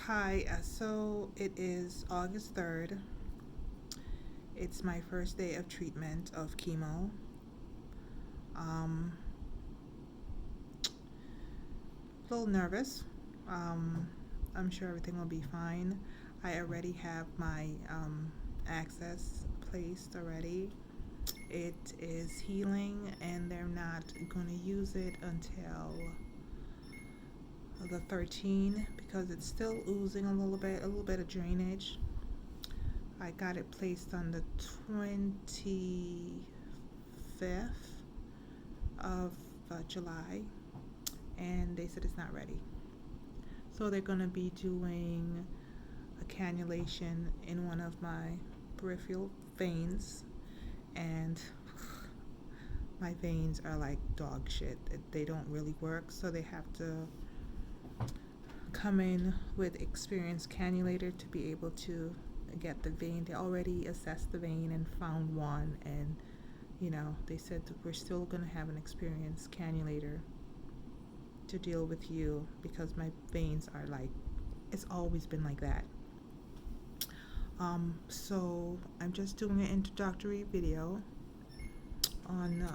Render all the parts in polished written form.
Hi, so it is August 3rd. It's my first day of treatment of chemo. Um, a little nervous. Um, I'm sure everything will be fine. I already have my access placed already. It is healing, and they're not going to use it until the 13th because it's still oozing a little bit of drainage. I got it placed on the 25th of July, and they said it's not ready. So they're going to be doing a cannulation in one of my peripheral veins, and my veins are like dog shit. They don't really work, so they have to come in with experienced cannulator to be able to get the vein. They already assessed the vein and found one, and they said that we're still going to have an experienced cannulator to deal with you because my veins are like, it's always been like that. So I'm just doing an introductory video on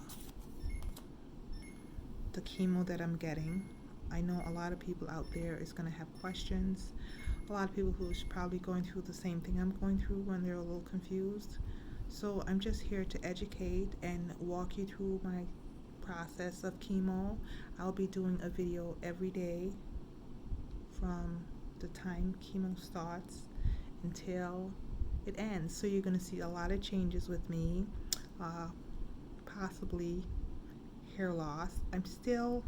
the chemo that I'm getting. I know a lot of people out there is going to have questions. A lot of people who's probably going through the same thing I'm going through when they're a little confused. So I'm just here to educate and walk you through my process of chemo. I'll be doing a video every day from the time chemo starts until it ends. So you're going to see a lot of changes with me, possibly hair loss. I'm still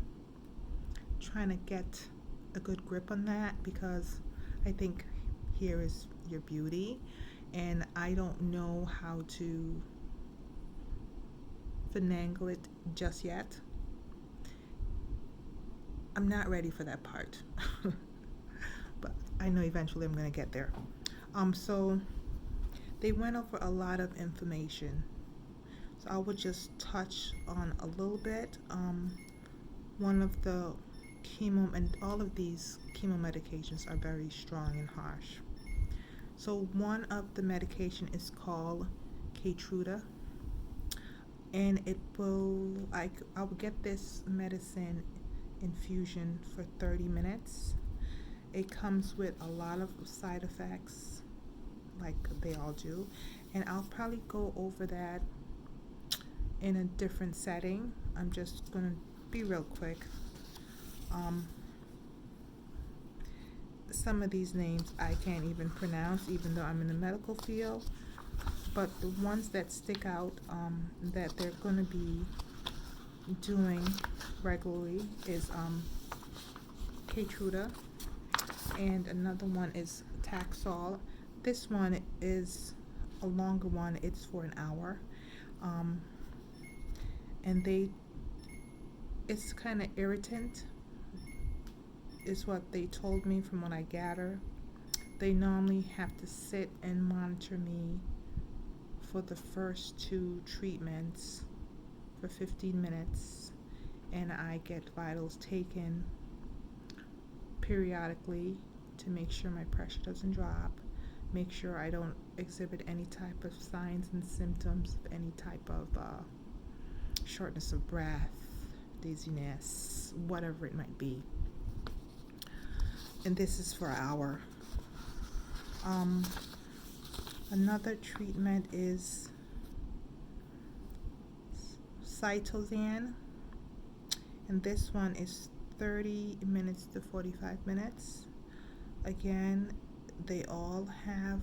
trying to get a good grip on that because I think hair is your beauty, and I don't know how to finagle it just yet. I'm not ready for that part, but I know eventually I'm going to get there. So they went over a lot of information, so I would just touch on a little bit. One of the chemo, and all of these chemo medications are very strong and harsh. So one of the medication is called Keytruda, and it will, I will get this medicine infusion for 30 minutes. It comes with a lot of side effects, like they all do, and I'll probably go over that in a different setting. I'm just gonna be real quick. Some of these names I can't even pronounce, even though I'm in the medical field, but the ones that stick out that they're going to be doing regularly is Keytruda, and another one is Taxol. This one is a longer one. It's for an hour, and it's kind of irritant is what they told me from what I gather. They normally have to sit and monitor me for the first 2 treatments for 15 minutes, and I get vitals taken periodically to make sure my pressure doesn't drop, make sure I don't exhibit any type of signs and symptoms of any type of shortness of breath, dizziness, whatever it might be. And this is for an hour. Another treatment is cytozan, and this one is 30 minutes to 45 minutes. Again, they all have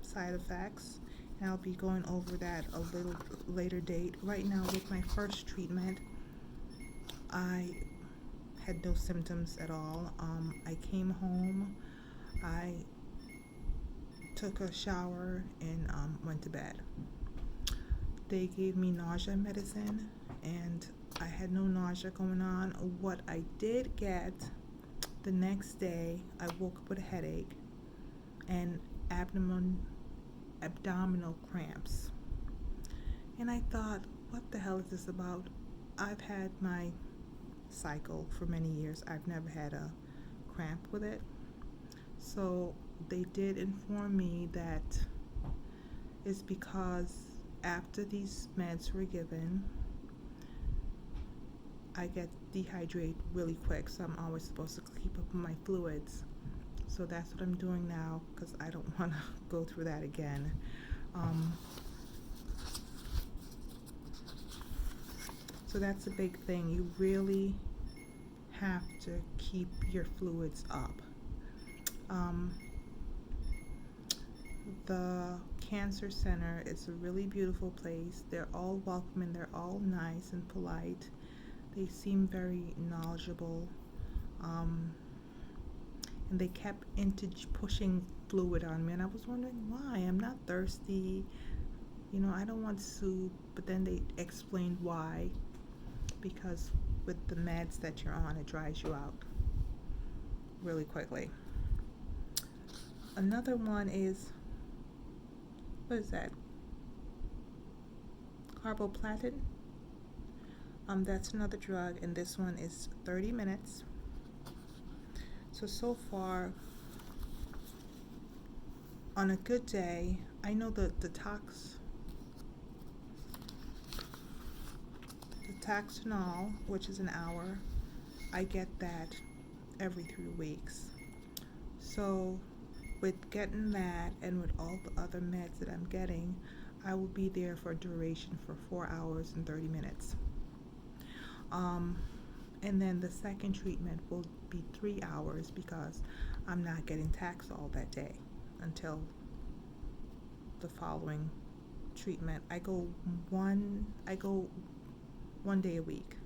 side effects, and I'll be going over that a little later date. Right now, with my first treatment, I had no symptoms at all. I came home, I took a shower, and went to bed. They gave me nausea medicine, and I had no nausea going on. What I did get the next day, I woke up with a headache and abdominal cramps. And I thought, what the hell is this about? I've had my cycle for many years. I've never had a cramp with it. So they did inform me that it's because after these meds were given, I get dehydrated really quick, so I'm always supposed to keep up with my fluids. So that's what I'm doing now because I don't want to go through that again. Um, so that's a big thing. You really have to keep your fluids up. Um, the cancer center is a really beautiful place. They're all welcoming, they're all nice and polite. They seem very knowledgeable. Um, and they kept pushing fluid on me, and I was wondering why. I'm not thirsty, I don't want soup. But then they explained why, because with the meds that you're on, it dries you out really quickly. Another one is, what is that? Carboplatin. That's another drug, and this one is 30 minutes. So far, on a good day, I know the Taxanol, which is an hour, I get that every 3 weeks. So with getting that and with all the other meds that I'm getting, I will be there for a duration for 4 hours and 30 minutes. And then the second treatment will be 3 hours because I'm not getting Taxol that day until the following treatment. I go one day a week.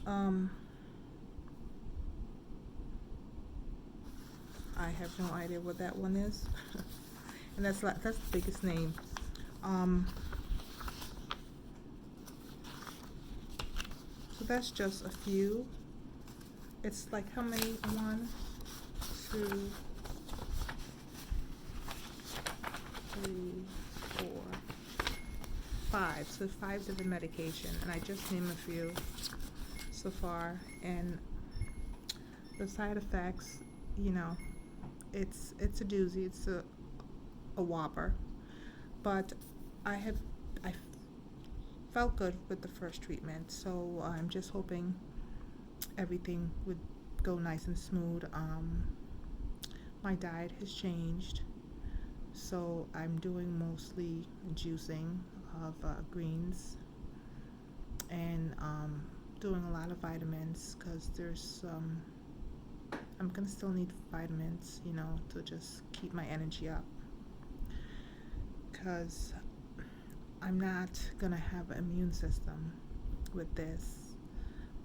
I have no idea what that one is, and that's the biggest name. So that's just a few. It's like how many? 1, 2, 3, 4, 5. So 5 different medication, and I just named a few so far. And the side effects, it's a doozy. It's a whopper. But I felt good with the first treatment, so I'm just hoping everything would go nice and smooth. My diet has changed, so I'm doing mostly juicing of greens and doing a lot of vitamins because I'm gonna still need vitamins, to just keep my energy up, because I'm not gonna have an immune system with this.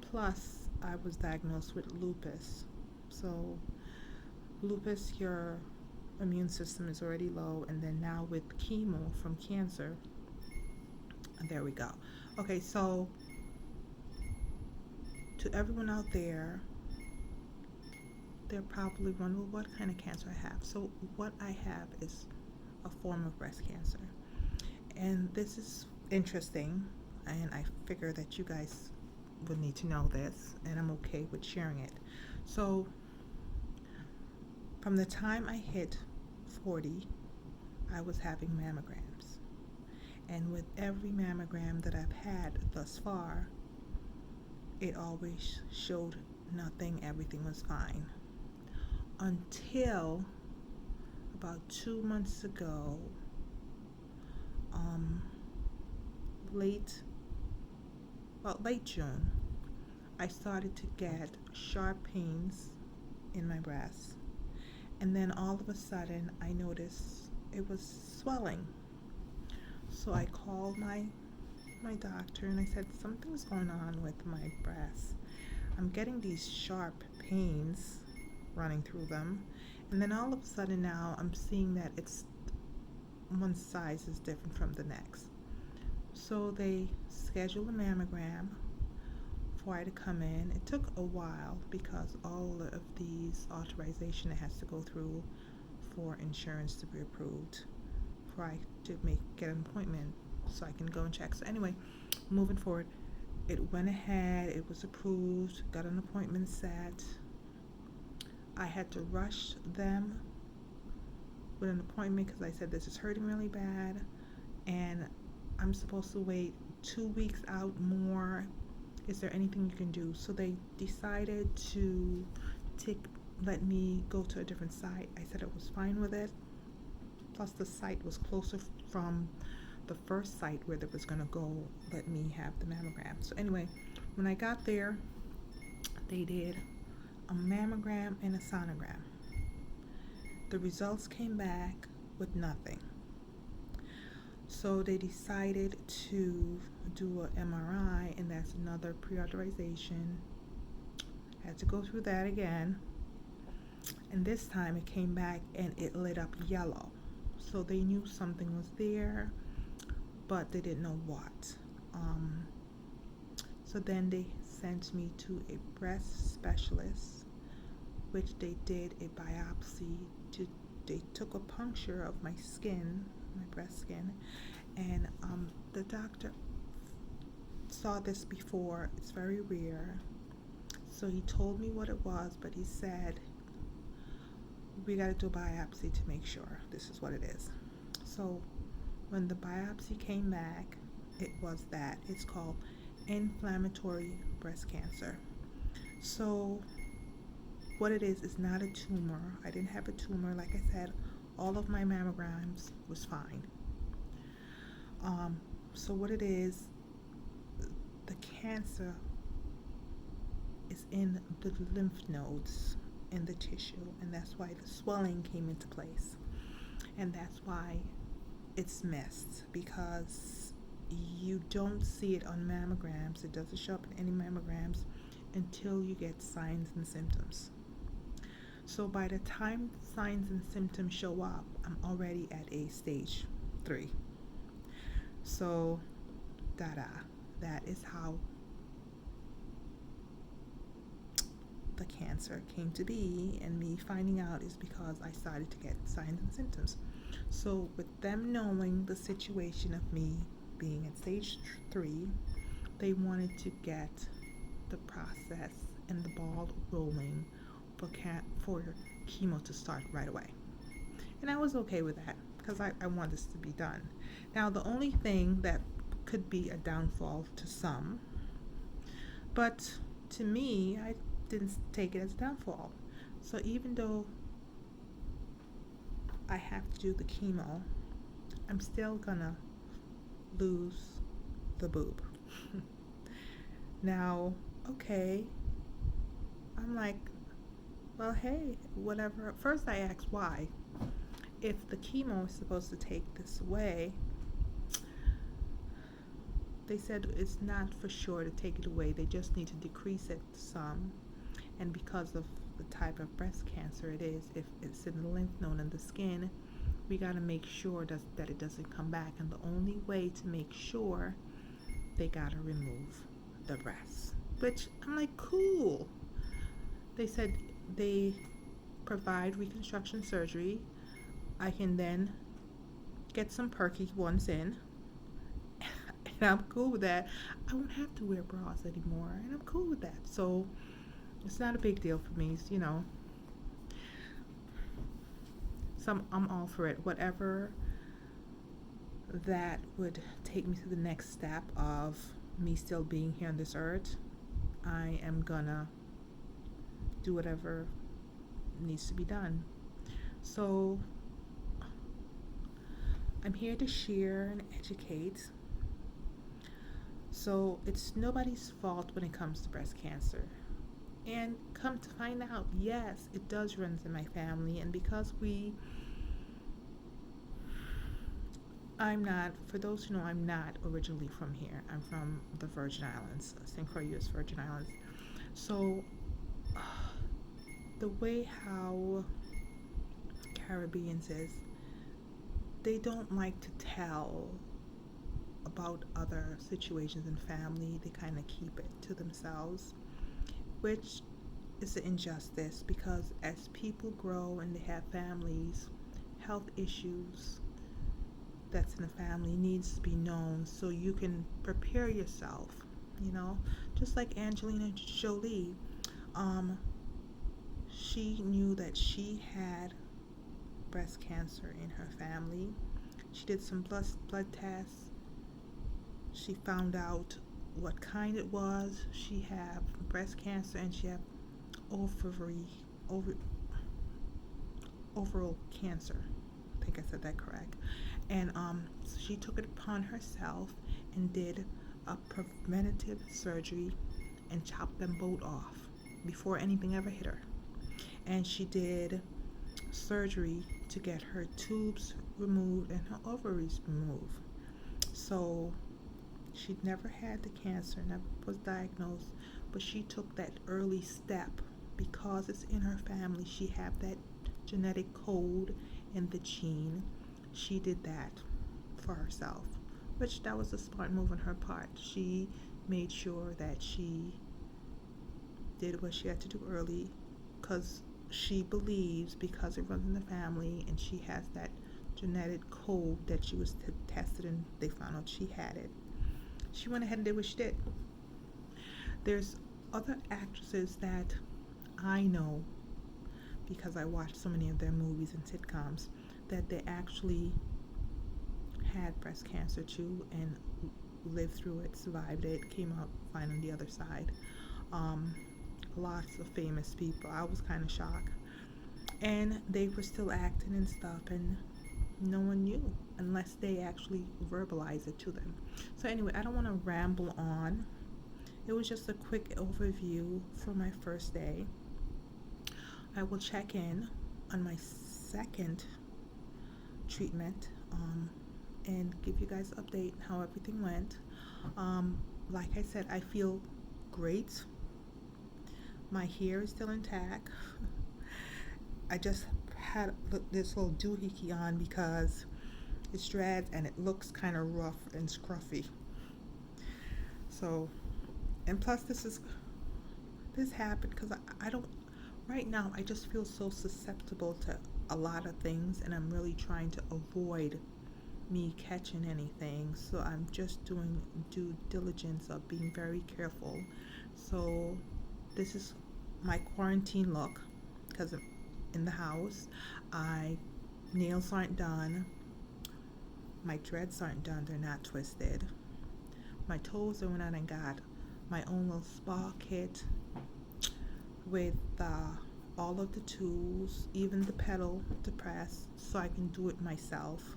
Plus, I was diagnosed with lupus. So, lupus, your immune system is already low, and then now with chemo from cancer, there we go. Okay, so to everyone out there, they're probably wondering, well, what kind of cancer I have. So what I have is a form of breast cancer. And this is interesting, and I figure that you guys would need to know this, and I'm okay with sharing it. So from the time I hit 40, I was having mammograms. And with every mammogram that I've had thus far, it always showed nothing, everything was fine. Until about 2 months ago, late June, I started to get sharp pains in my breast. And then all of a sudden, I noticed it was swelling. So I called my doctor and I said, something's going on with my breast. I'm getting these sharp pains running through them. And then all of a sudden now, I'm seeing that it's one size is different from the next. So they scheduled a mammogram for I to come in. It took a while because all of these authorization it has to go through for insurance to be approved for I to get an appointment so I can go and check. So anyway, moving forward, It went ahead, it was approved, got an appointment set. I had to rush them with an appointment because I said this is hurting really bad and I'm supposed to wait 2 weeks out more. Is there anything you can do? So they decided to let me go to a different site. I said I was fine with it. Plus the site was closer from the first site where they was gonna go let me have the mammogram. So anyway, when I got there, they did a mammogram and a sonogram. The results came back with nothing. So they decided to do an MRI, and that's another pre-authorization. Had to go through that again. And this time it came back and it lit up yellow. So they knew something was there, but they didn't know what. So then they sent me to a breast specialist, which they did a biopsy. They took a puncture of my skin, my breast skin, and the doctor saw this before. It's very rare. So he told me what it was, but he said, we got to do a biopsy to make sure this is what it is. So when the biopsy came back, it was that. It's called inflammatory breast cancer. So what it is not a tumor. I didn't have a tumor. Like I said, all of my mammograms was fine. So what it is, the cancer is in the lymph nodes in the tissue, and that's why the swelling came into place, and that's why it's missed, because you don't see it on mammograms. It doesn't show up in any mammograms until you get signs and symptoms. So by the time signs and symptoms show up, I'm already at a stage 3. So that is how the cancer came to be, and me finding out is because I started to get signs and symptoms. So with them knowing the situation of me being at stage 3, they wanted to get the process and the ball rolling for chemo to start right away. And I was okay with that because I want this to be done. Now the only thing that could be a downfall to some, but to me, I didn't take it as a downfall. So even though I have to do the chemo, I'm still gonna lose the boob. Now, okay, I'm like, well, hey, whatever. First I asked why. If the chemo is supposed to take this away, they said it's not for sure to take it away. They just need to decrease it some. And because of the type of breast cancer it is, if it's in the lymph node and the skin, we got to make sure that it doesn't come back. And the only way to make sure, they got to remove the breast. Which I'm like, cool. They said they provide reconstruction surgery. I can then get some perky ones in. And I'm cool with that. I won't have to wear bras anymore, and I'm cool with that. So it's not a big deal for me, you know. I'm all for it. Whatever that would take me to the next step of me still being here on this earth, I am gonna do whatever needs to be done. So I'm here to share and educate. So it's nobody's fault when it comes to breast cancer. And come to find out, yes, it does run in my family. And because for those who know, I'm not originally from here. I'm from the Virgin Islands, St. Croix, U.S. Virgin Islands. So the way how Caribbeans is, they don't like to tell about other situations in family. They kind of keep it to themselves, which is an injustice, because as people grow and they have families, health issues that's in the family needs to be known so you can prepare yourself you know, just like Angelina Jolie. Um, she knew that she had breast cancer in her family. She did some blood tests. She found out what kind it was. She had breast cancer and she had ovary, over, overall cancer. I think I said that correct. And so she took it upon herself and did a preventative surgery and chopped them both off before anything ever hit her. And she did surgery to get her tubes removed and her ovaries removed. So she'd never had the cancer, never was diagnosed, but she took that early step because it's in her family. She had that genetic code in the gene. She did that for herself, which that was a smart move on her part. She made sure that she did what she had to do early because she believes because it runs in the family and she has that genetic code that she was tested and they found out she had it. She went ahead and did what she did. There's other actresses that I know because I watched so many of their movies and sitcoms that they actually had breast cancer too and lived through it, survived it, came out fine on the other side. Um, Lots of famous people. I was kind of shocked. And they were still acting and stuff, and no one knew unless they actually verbalize it to them. So, anyway, I don't want to ramble on. It was just a quick overview for my first day. I will check in on my second treatment and give you guys an update how everything went. Like I said, I feel great. My hair is still intact. I just had this little doohickey on because it's dreads and it looks kind of rough and scruffy. So, and plus this happened because I don't, right now I just feel so susceptible to a lot of things and I'm really trying to avoid me catching anything. So I'm just doing due diligence of being very careful. So this is my quarantine look because I'm in the house. Nails aren't done. My dreads aren't done. They're not twisted. My toes I went out and got my own little spa kit with all of the tools, even the pedal to press, so I can do it myself.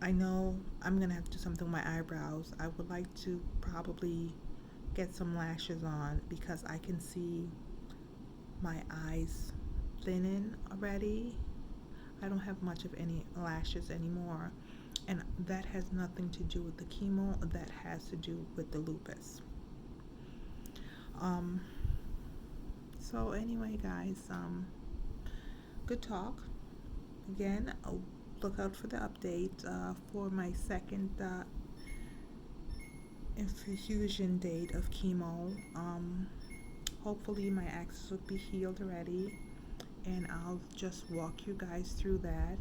I know I'm gonna have to do something with my eyebrows. I would like to probably get some lashes on because I can see my eyes thinning already. I don't have much of any lashes anymore, and that has nothing to do with the chemo. That has to do with the lupus. So anyway, guys, good talk. Again, I'll look out for the update for my second infusion date of chemo. Hopefully my axis will be healed already, and I'll just walk you guys through that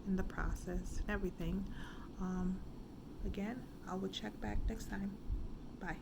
in the process and everything. Again, I will check back next time. Bye.